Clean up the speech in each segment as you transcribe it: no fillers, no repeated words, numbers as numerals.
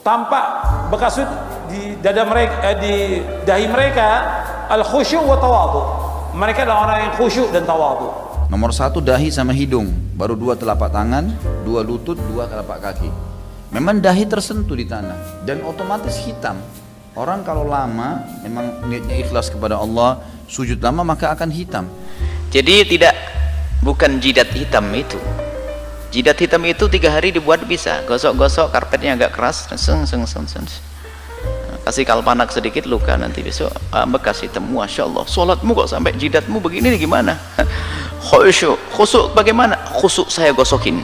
tampak bekas sujud di dada mereka, di dahi mereka, al khusyuk wa tawadhu. Mereka adalah orang yang khusyuk dan tawadhu. Nomor 1 dahi sama hidung, baru 2 telapak tangan, 2 lutut, 2 telapak kaki. Memang dahi tersentuh di tanah dan otomatis hitam. Orang kalau lama memang niatnya ikhlas kepada Allah, sujud lama maka akan hitam. Jadi bukan jidat hitam itu. Jidat hitam itu 3 hari dibuat bisa. Gosok-gosok karpetnya agak keras, kasih kalpanak sedikit luka, nanti besok bekas hitam. Masya Allah, sholatmu kok sampai jidatmu begini nih, gimana? Khusuk bagaimana? Khusuk saya gosokin.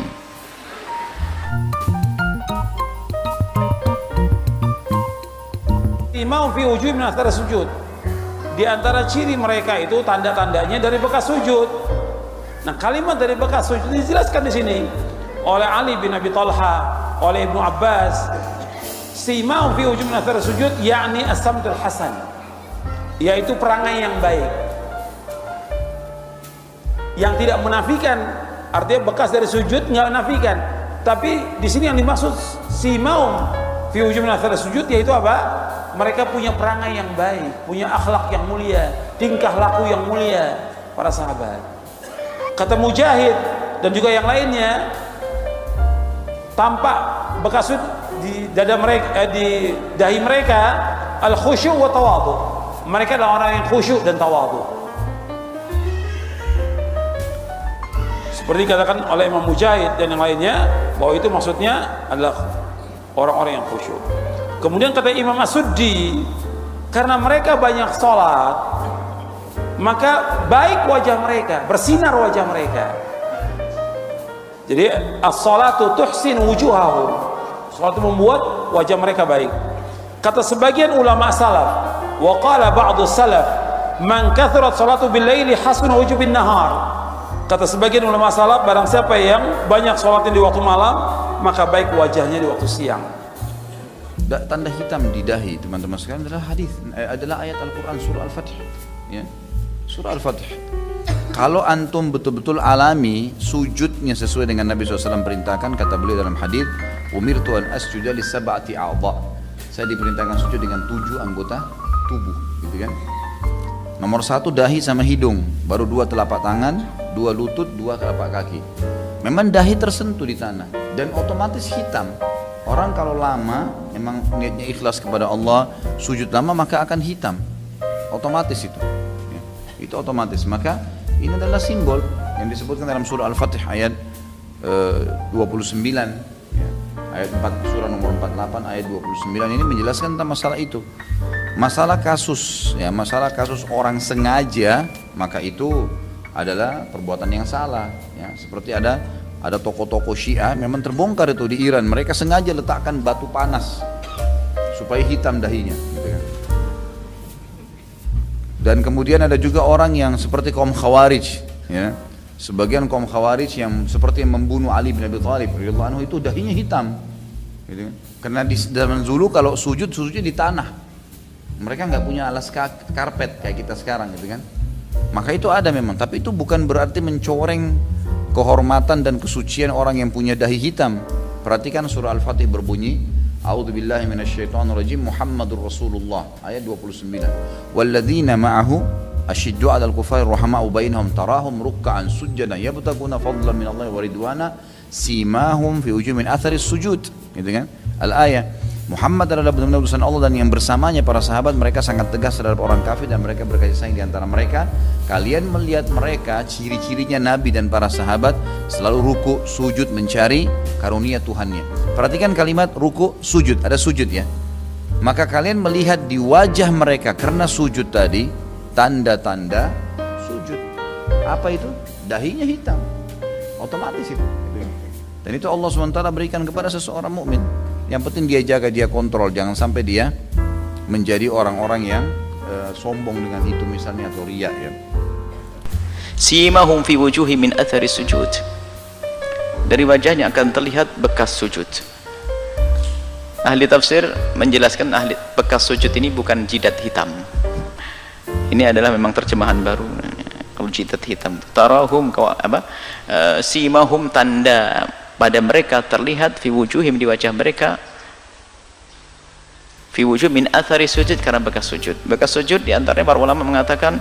Imam fi wujuh min athar sujud. Di antara ciri mereka itu tanda-tandanya dari bekas sujud. Nah, kalimat dari bekas sujud dijelaskan di sini oleh Ali bin Abi Thalha, oleh Ibnu Abbas. Simau fi wujuh min athar sujud yakni as-samtul hasan, yaitu perangai yang baik, yang tidak menafikan. Artinya bekas dari sujud nggak menafikan, tapi di sini yang dimaksud simau fi wujuh min athar sujud yaitu apa? Mereka punya perangai yang baik, punya akhlak yang mulia, tingkah laku yang mulia, para sahabat. Kata Mujahid dan juga yang lainnya, tampak bekas sujud di dada mereka, di dahi mereka, al khusyuk wa tawadhu. Mereka adalah orang yang khusyuk dan tawadhu. Seperti dikatakan oleh Imam Mujahid dan yang lainnya, bahwa itu maksudnya adalah orang-orang yang khusyuk. Kemudian kata Imam As-Suddi, karena mereka banyak sholat, maka baik wajah mereka, bersinar wajah mereka. Jadi as-salatu tuhsin wujuhahum, sholat itu membuat wajah mereka baik. Kata sebagian ulama salaf, wa qala ba'du salaf, man kathurat salatu bil laili hasuna wujuh bin nahar. Kata sebagian ulama salaf, barang siapa yang banyak sholatnya di waktu malam, maka baik wajahnya di waktu siang. Tanda hitam di dahi, teman-teman sekalian, adalah ayat Al-Quran surah Al-Fatih, ya. Surah Al-Fatih. Kalau antum betul-betul alami sujudnya sesuai dengan Nabi SAW perintahkan, kata beliau dalam hadis, umirtu an asjuda li sab'ati a'dha. Saya diperintahkan sujud dengan 7 anggota tubuh, gitu kan. Nomor 1 dahi sama hidung, baru 2 telapak tangan, 2 lutut, 2 telapak kaki. Memang dahi tersentuh di tanah dan otomatis hitam. Orang kalau lama memang niatnya ikhlas kepada Allah, sujud lama maka akan hitam. Otomatis itu. Ya, itu otomatis. Maka ini adalah simbol yang disebutkan dalam surah Al-Fatih ayat 29, ya, ayat 4, surah nomor 48 ayat 29 ini menjelaskan tentang masalah itu. Masalah kasus, ya, masalah kasus orang sengaja, maka itu adalah perbuatan yang salah. Ya, seperti ada toko-toko Syiah memang terbongkar itu di Iran, mereka sengaja letakkan batu panas supaya hitam dahinya, gitu kan. Dan kemudian ada juga orang yang seperti kaum Khawarij, ya. Sebagian kaum Khawarij yang seperti yang membunuh Ali bin Abi Thalib radhiyallahu anhu itu dahinya hitam, gitu kan. Karena di zaman dulu kalau sujudnya di tanah, mereka nggak punya alas karpet kayak kita sekarang, gitu kan. Maka itu ada memang, tapi itu bukan berarti mencoreng kehormatan dan kesucian orang yang punya dahi hitam. Perhatikan surah Al-Fatih berbunyi, A'udzubillahi minasyaitonirrajim, Muhammadur Rasulullah, ayat 29. Walladzina ma'ahu asyiddu 'alal kufari rahama'u bainahum tarahum ruk'an sujjadan yabtaguna fadlan minallahi wa ridwana simahum fi wujuhihim min atharis sujud, gitu kan. Al-ayah, Muhammad adalah benar-benar utusan Allah dan yang bersamanya para sahabat, mereka sangat tegas terhadap orang kafir dan mereka berkasih sayang di antara mereka. Kalian melihat mereka, ciri-cirinya Nabi dan para sahabat selalu ruku, sujud mencari karunia Tuhannya. Perhatikan kalimat ruku, sujud, ada sujud, ya. Maka kalian melihat di wajah mereka karena sujud tadi tanda-tanda sujud. Apa itu? Dahinya hitam. Otomatis itu. Dan itu Allah SWT berikan kepada seseorang mukmin. Yang penting dia jaga, dia kontrol, jangan sampai dia menjadi orang-orang yang sombong dengan itu misalnya, atau riya, ya. Simahum fi wujuhi min athari sujud. Dari wajahnya akan terlihat bekas sujud. Ahli tafsir menjelaskan bekas sujud ini bukan jidat hitam. Ini adalah memang terjemahan baru. Kalau jidat hitam, tarahum simahum, tanda pada mereka terlihat, fi wujuhim, di wajah mereka, fi wujuh min athari sujud, karena bekas sujud. Bekas sujud diantaranya para ulama mengatakan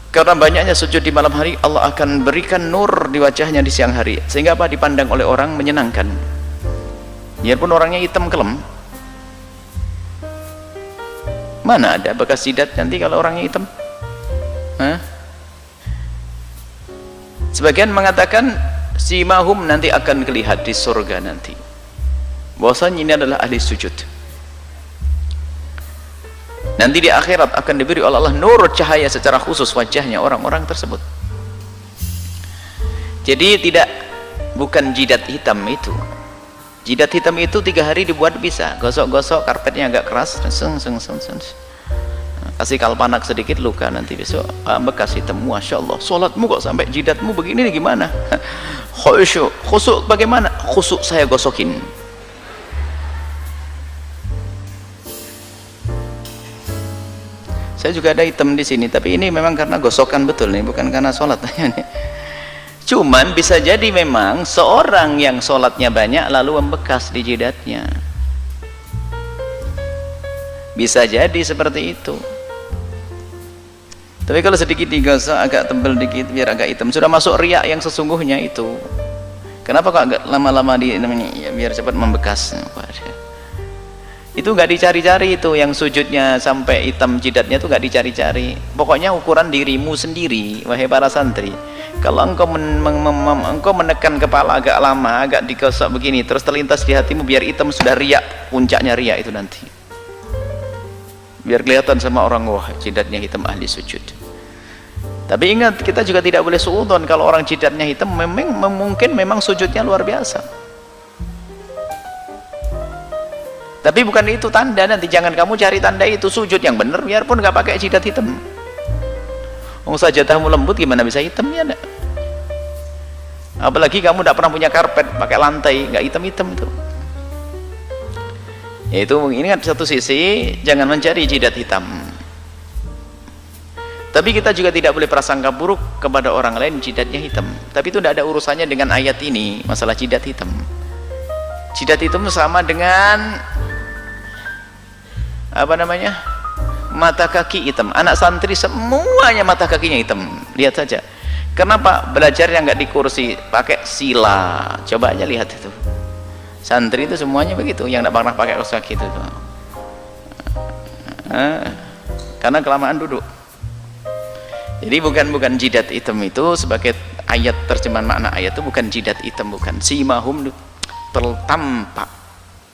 karena banyaknya sujud di malam hari, Allah akan berikan nur di wajahnya di siang hari, sehingga apa, dipandang oleh orang menyenangkan, biarpun orangnya hitam kelem. Mana ada bekas jidat nanti kalau orangnya hitam? Hah? Sebagian mengatakan simahum nanti akan kelihatan di surga nanti, bahwasanya ini adalah ahli sujud. Nanti di akhirat akan diberi oleh Allah nur cahaya secara khusus wajahnya orang-orang tersebut. Jadi bukan jidat hitam itu. Jidat hitam itu 3 hari dibuat bisa, gosok-gosok karpetnya agak keras, kasih kalpanak sedikit luka, nanti besok bekas hitam. Masya Allah, sholatmu kok sampai jidatmu begini nih, gimana? Khusuk bagaimana? Khusuk saya gosokin. Saya juga ada hitam di sini, tapi ini memang karena gosokan betul nih, bukan karena sholat. Cuman bisa jadi memang seorang yang sholatnya banyak lalu membekas di jidatnya, bisa jadi seperti itu. Tapi kalau sedikit digosok agak tebal dikit biar agak hitam, sudah masuk riak yang sesungguhnya itu. Kenapa kok agak lama-lama namanya ya, biar cepat membekas. Itu nggak dicari-cari, itu yang sujudnya sampai hitam jidatnya itu nggak dicari-cari. Pokoknya ukuran dirimu sendiri, wahai para santri. Kalau engkau menekan kepala agak lama, agak digosok begini, terus terlintas di hatimu biar hitam, sudah riak, puncaknya riak itu nanti. Biar kelihatan sama orang, wah jidatnya hitam ahli sujud. Tapi ingat, kita juga tidak boleh suudzon kalau orang jidatnya hitam, mungkin memang sujudnya luar biasa. Tapi bukan itu tanda, nanti jangan kamu cari tanda itu. Sujud yang benar biarpun nggak pakai jidat hitam. Sajadahmu lembut gimana bisa hitam ya? Apalagi kamu tidak pernah punya karpet, pakai lantai nggak hitam-hitam itu. Ya itu ingat, satu sisi jangan mencari jidat hitam. Tapi kita juga tidak boleh prasangka buruk kepada orang lain jidatnya hitam. Tapi itu tidak ada urusannya dengan ayat ini, masalah jidat hitam. Jidat hitam sama dengan apa namanya, mata kaki hitam. Anak santri semuanya mata kakinya hitam, lihat saja. Kenapa? Belajar yang nggak di kursi, pakai sila. Coba aja lihat itu, santri itu semuanya begitu, yang nggak pernah pakai kaos kaki itu karena kelamaan duduk. Jadi bukan jidat hitam itu sebagai ayat terjemahan makna ayat itu bukan jidat hitam, bukan. Simahum tertampak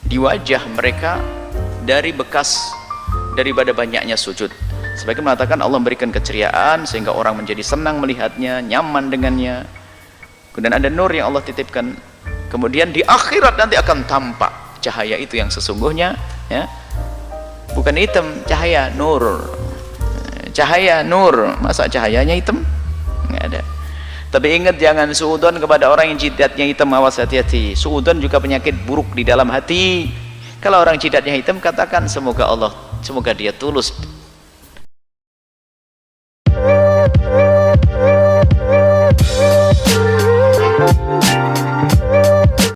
di wajah mereka dari bekas daripada banyaknya sujud. Sebagian mengatakan Allah memberikan keceriaan sehingga orang menjadi senang melihatnya, nyaman dengannya. Kemudian ada nur yang Allah titipkan. Kemudian di akhirat nanti akan tampak cahaya itu yang sesungguhnya, ya. Bukan hitam, cahaya nur. Cahaya nur, masa cahayanya hitam? Nggak ada. Tapi ingat, jangan suudzon kepada orang yang jidatnya hitam, awas hati-hati. Suudzon juga penyakit buruk di dalam hati. Kalau orang jidatnya hitam, katakan semoga dia tulus